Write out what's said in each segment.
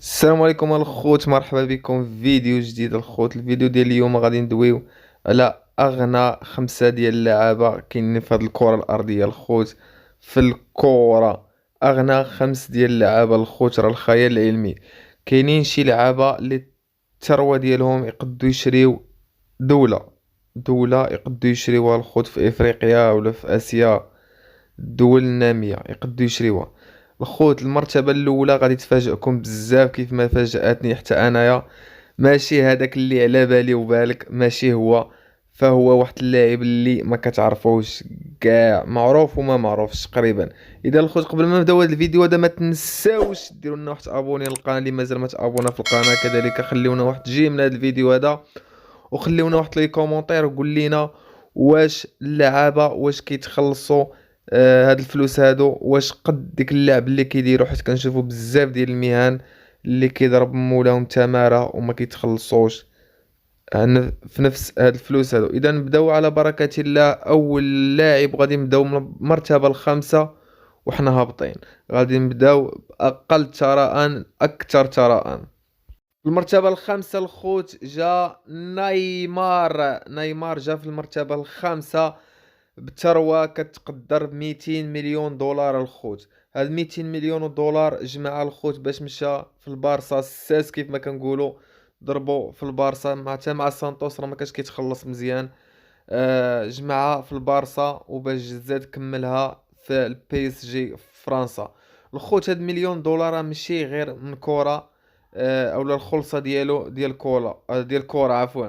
السلام عليكم الخوت، مرحبا بكم في فيديو جديد الخوت. الفيديو ديال اليوم غادي ندويو على اغنى خمسة ديال اللعابة كاينين في هاد الكرة الارضية الخوت. في الكرة اغنى خمس ديال اللعابة الخوت، راه الخيال العلمي. كاينين شي لعابة اللي الثروة ديالهم يقدو يشريو دولة يقدو يشريوها الخوت في افريقيا ولا في اسيا. الدول النامية يقدو يشريوها الخوت. المرتبة الأولى غادي تفاجئكم بزاف كيف ما فاجأتني حتى أنايا. ماشي هذاك اللي على بالي وبالك، ماشي هو. فهو واحد اللاعب اللي ما كتعرفوش كاع، معروف وما معروفش تقريبا. اذا الخوت قبل ما نبداو هذا الفيديو هذا ما تنساوش ديروا لنا واحد ابوني للقناه اللي مازال ما تابونا في القناه، كذلك خليونا واحد جيم من هذا الفيديو هذا، وخليونا واحد لي كومونتير وقول لينا واش اللعابه واش كيتخلصوا هاد الفلوس هادو، واش قد ديك اللعب اللي كيديروا، حيت كنشوفوا بزاف ديال المهن اللي كيضرب مولاهم تماره وما كيتخلصوش في نفس هاد الفلوس هادو. اذا نبداو على بركه الله. اول لاعب غادي نبداو من المرتبه الخامسه وحنا هابطين. غادي نبداو باقل ثراء اكثر ثراء. المرتبة الخامسة الخوت جا نيمار جا في المرتبة الخامسة بثروة كتقدر ب200 مليون دولار الخوت. هاد 200 مليون دولار جمعها الخوت باش مشى في البارسا الساس كيف ما كنقولوا. ضربوا في البارسا مع سانتوس راه ما كانش كيتخلص مزيان. جمعها في البارسا وباش زاد كملها في البي اس جي في فرنسا. الخوت هاد 1 مليون دولار راه ماشي غير من كرة، اولا الخلصة ديالو ديال كولا ديال كرة عفوا.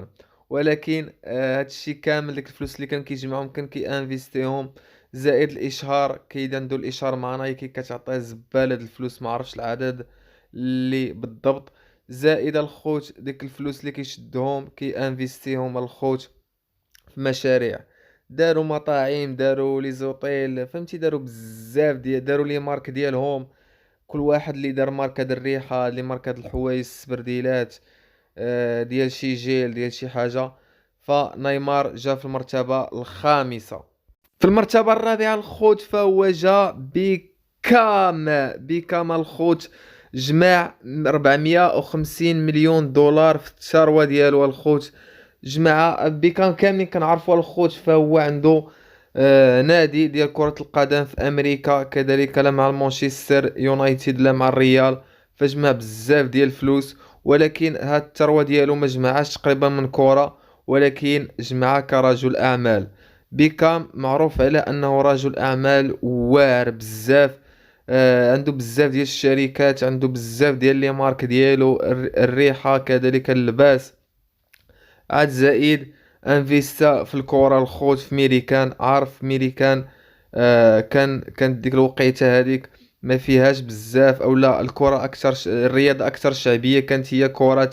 ولكن هادشي كامل ديك الفلوس اللي كان كيجمعهم كان انفيستيهم، زائد الاشهار. كاين عنده الاشهار مع نايكي كتعطيه زبالة د الفلوس، ما عرفش العدد اللي بالضبط. زائد الخوت ديك الفلوس اللي كيشدهم انفيستيهم الخوت في مشاريع. داروا مطاعم، داروا لي زوطيل، فهمتي، داروا بزاف داروا لي مارك ديالهم. كل واحد اللي دار ماركة د الريحة، اللي ماركة د الحوايج السبرديلات، ديال شي جيل ديال شي حاجة. فنيمار جا في المرتبة الخامسة. في المرتبة الرابعة الخوت فهو جا بيكام الخوت. جمع 450 مليون دولار في الثروة ديالو الخوت. جماعة بيكام كاملين كنعرفوا الخوت، فهو عنده نادي ديال كرة القدم في أمريكا، كذلك لا مع مانشستر يونايتد لا مع الريال. فجمع بزاف ديال الفلوس، ولكن هاد الثروة ديالو ما جمعهاش تقريبا من كرة، ولكن جمعها كرجل أعمال. بيكام معروف على أنه رجل أعمال واعر بزاف. عنده بزاف ديال الشركات، عنده بزاف ديال لي مارك ديالو، الريحة كذلك اللباس. عاد زائد انفيستا في الكورة الخوت في ميريكان. عارف ميريكان كانت ديك الوقيته هذيك ما فيهاش بزاف، او لا الكرة اكثر الرياضة اكثر شعبية كانت هي كرة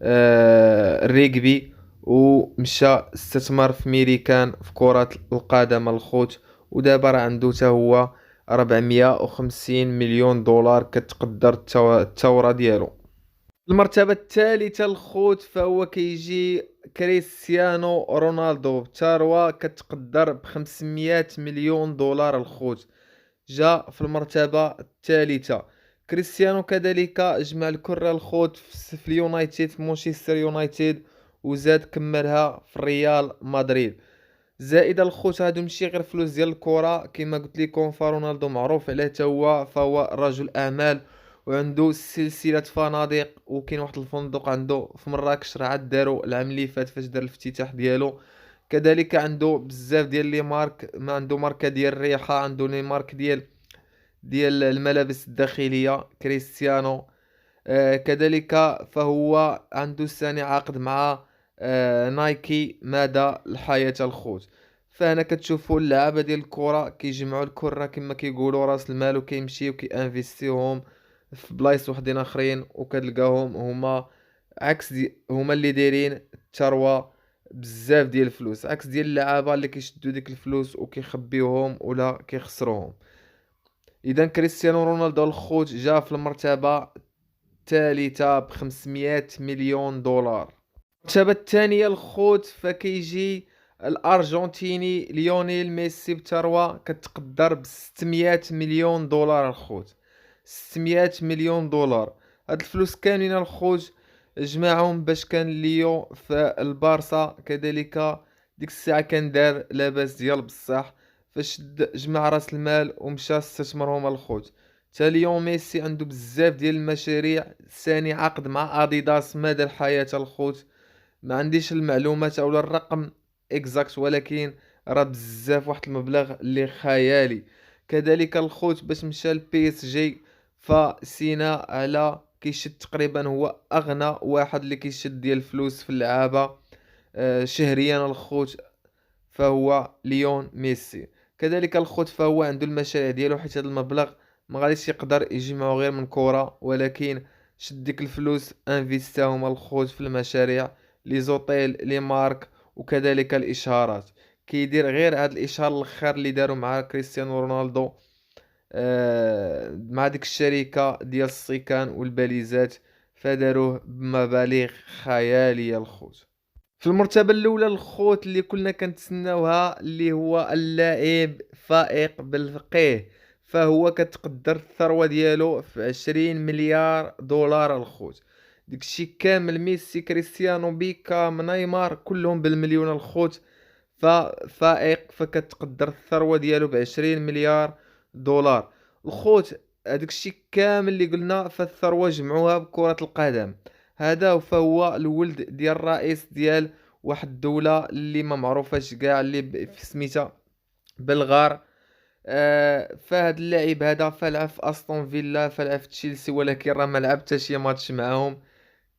الريغبي. ومشى استثمر في ميريكان في كرة القدم الخوت. ودابا راه عنده تا هو 450 مليون دولار كتقدر الثورة ديالو. المرتبة الثالثة الخوت فهو كيجي كريستيانو رونالدو بثروة كتقدر ب500 مليون دولار الخوت. جا في المرتبة الثالثة. كريستيانو كذلك جمع الكرة الخوت في اليونايتد، في مانشستر يونايتد، وزاد كملها في ريال مدريد. زائد الخوت هادو ماشي غير فلوس ديال الكرة كما قلت لكم، فرونالدو معروف عليه تا هو، فهو رجل اعمال وعنده سلسلة فنادق. وكاين واحد الفندق عنده في مراكش راه عاد دارو العام اللي فات فاش دار الافتتاح ديالو. كذلك عنده بزاف ديال لي مارك، ما عنده ماركة ديال الريحة، عنده لي مارك ديال الملابس الداخلية كريستيانو. كذلك فهو عنده ثاني عقد مع نايكي مدى الحياة الخوت. فهنا كتشوفوا اللعابة ديال الكرة كيجمعوا الكرة كما كيقولوا راس المال، وكيمشيو انفيستيوهم في بلايص وحدين اخرين، وكتلقاهم هما هما اللي دايرين الثروة بزاف ديال الفلوس، عكس ديال اللعابة اللي كيشدوا ديك الفلوس وكيخبيوهم ولا كيخسروهم. اذا كريستيانو رونالدو الخوت جا في المرتبة الثالثة ب500 مليون دولار. المرتبة الثانية الخوت فكيجي الأرجنتيني ليونيل ميسي بثروة كتقدر ب600 مليون دولار الخوت. 600 مليون دولار. هاد الفلوس كاملين الخوت جمعهم باش كان ليو في البارسا. كذلك ديك الساعة كان دار لاباس ديال بصح، فشد جمع راس المال ومشى استثمرهم الخوت. تا ليون ميسي عنده بزاف ديال المشاريع، ثاني عقد مع اديداس مدى الحياة الخوت. ما عنديش المعلومات او الرقم اكزاكت، ولكن راه بزاف، واحد المبلغ اللي خيالي. كذلك الخوت باش مشى لبي اس جي، فسينا على كيشد تقريبا هو اغنى واحد اللي كيشد ديال الفلوس في اللعابة شهريا الخوت، فهو ليون ميسي. كذلك الخوت فهو عنده المشاريع ديالو، حيت هذا المبلغ ما غاديش يقدر يجمعو غير من كرة، ولكن شد ديك الفلوس انفيستاهم الخوت في المشاريع، لي زوطيل، لي مارك، وكذلك الاشهارات. كيدير غير هاد الاشهار الاخر اللي داروا مع كريستيانو رونالدو مع ديك الشركة ديال السيكان والباليزات، فداروه بمبالغ خيالية الخوت. في المرتبة الأولى الخوت اللي كلنا كنتسناوها، اللي هو اللاعب فائق بالفقيه، فهو كتقدر الثروة ديالو في 20 مليار دولار الخوت. داكشي كامل ميسي، كريستيانو، بيكا، نيمار، كلهم بالمليون الخوت. ففائق، فكتقدر الثروة ديالو ب20 مليار دولار الخوت. هذاك الشيء كامل اللي قلنا فالثروة جمعوها بكرة القدم. هذا فهو الولد ديال الرئيس ديال واحد الدولة اللي ما معروفاش كاع، اللي في سميتها بلغار. فهاد اللاعب هذا فلعب في استون فيلا، فلعب في تشيلسي، ولكن راه ما لعب حتى شي ماتش معاهم.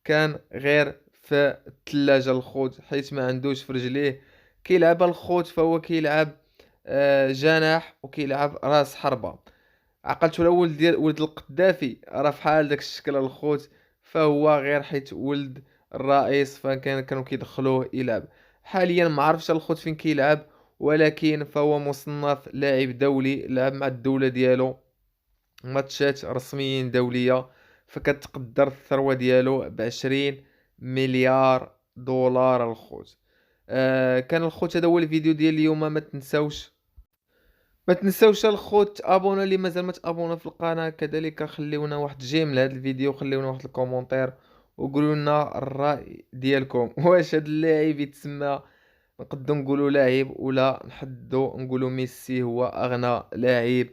كان غير في الثلاجة الخوت، حيت ما عندوش في رجليه. كيلعب الخوت فهو كيلعب جناح، وكيلعب راس حربة. عقلت ولا ولد ديال ولد القدافي راه فحال داك الشكل الخوت، فهو غير حيت ولد الرئيس كانوا كيدخلوه يلعب. حاليا ما عرفتش الخوت فين كيلعب، ولكن فهو مصنف لاعب دولي، لعب مع الدولة ديالو ماتشات رسميين دولية، فكتقدر الثروة ديالو ب20 مليار دولار الخوت. كان الخوت هذا هو الفيديو ديال اليوم. ما تنساوش الخوت ابونا اللي مازال ما تابونا في القناه. كذلك خليونا واحد جيم لهذا الفيديو، خليونا واحد الكومونتير، وقولوا لنا الراي ديالكم. واش هذا اللاعب يتسمى نقدروا نقولوا لاعب، ولا نحدوا نقولوا ميسي هو اغنى لاعب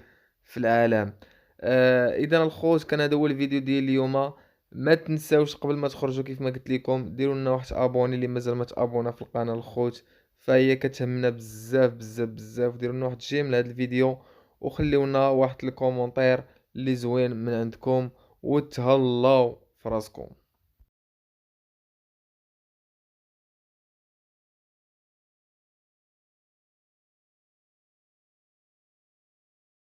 في العالم؟ اذا الخوت كان هذا هو الفيديو ديال اليوم. ما تنساوش قبل ما تخرجوا كيف ما قلت لكم ديروا لنا واحد ابوني اللي مازال ما تابونا في القناه الخوت، فهي كتهمنا بزاف بزاف بزاف. ديروا لنا واحد جيم لهذا الفيديو، وخليونا واحد الكومونتير اللي زوين من عندكم، وتهلاو فراسكم.